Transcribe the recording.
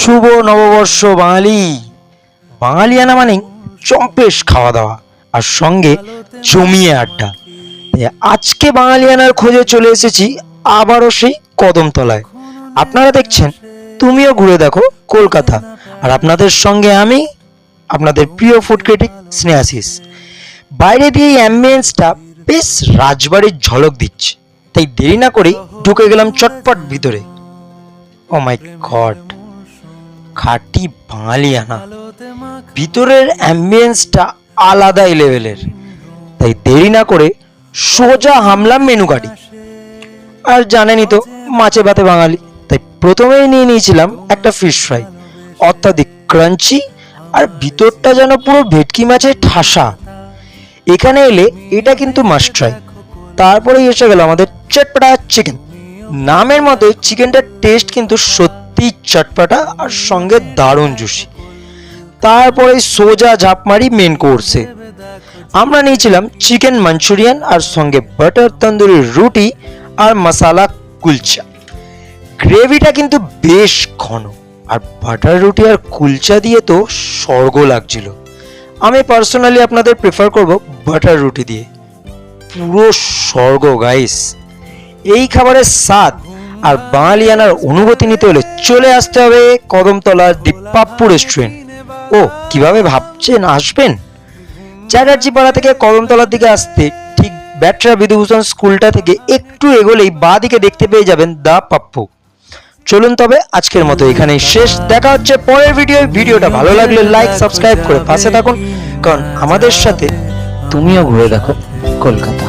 শুভ নববর্ষ বাঙালি। বাঙালিয়ানা মানে চম্পেশ খাওয়া দাওয়া আর সঙ্গে জমিয়ে আড্ডা। আজকে বাঙালিয়ানার খোঁজে চলে এসেছি আবারও সেই কদমতলায়। আপনারা দেখছেন তুমিও ঘুরে দেখো কলকাতা, আর আপনাদের সঙ্গে আমি আপনাদের প্রিয় ফুড ক্রিটিক স্নেহাশিস। বাইরে দিয়ে অ্যাম্বিয়েন্সটা বেশ রাজবাড়ির ঝলক দিচ্ছে, তাই দেরি না করেই ঢুকে গেলাম চটপট ভিতরে। ও মাই গড, খাঁটি বাঙালিয়ানা। ভিতরের অ্যাম্বিয়েন্সটা আলাদাই লেভেলের, তাই দেরি না করে সোজা হামলাম মেনু কার্ডে। আর জানেনই তো মাছে ভাতে বাঙালি, তাই প্রথমেই নিয়ে নিয়েছিলাম একটা ফিশ ফ্রাই, অত্যাধিক ক্রাঞ্চি আর ভিতরটা যেন পুরো ভেটকি মাছের ঠাসা। এখানে এলে এটা কিন্তু মাস্ট ট্রাই। তারপরেই এসে গেল আমাদের চটপটা চিকেন। নামের মতো চিকেনটার টেস্ট কিন্তু সত্যি চটপটা আর সঙ্গে দারুণ জুসি। তারপরে সোজা ঝাঁপ মারি মেন কোর্সে। আমরা নিয়েছিলাম চিকেন মাঞ্চুরিয়ান আর সঙ্গে বাটার তন্দুরি রুটি আর মশালা কুলচা। গ্রেভিটা কিন্তু বেশ ঘন, আর বাটার রুটি আর কুলচা দিয়ে তো স্বর্গ লাগছিল। আমি পার্সোনালি আপনাদের প্রেফার করব বাটার রুটি দিয়ে। পুরো স্বর্গ গাইস। এই খাবারের স্বাদ আর বাঙালিয়ানার অনুভূতি নিতে হলে চলে আসতে হবে কদমতলার দীপাপ্পু রেস্টুরেন্ট। ও কিভাবে ভাবছেন আসবেন? চ্যাটার্জি পাড়া থেকে কদমতলার দিকে আসতে ঠিক ব্যাটরা বিধুভূষণ স্কুলটা থেকে একটু এগোলেই বাঁ দিকে দেখতে পেয়ে যাবেন দা পাপ্পু। চলুন তবে আজকের মতো এখানেই শেষ। দেখা হচ্ছে পরের ভিডিওটা ভালো লাগলে লাইক সাবস্ক্রাইব করে পাশে থাকুন, কারণ আমাদের সাথে তুমিও ঘুরে দেখো কলকাতা।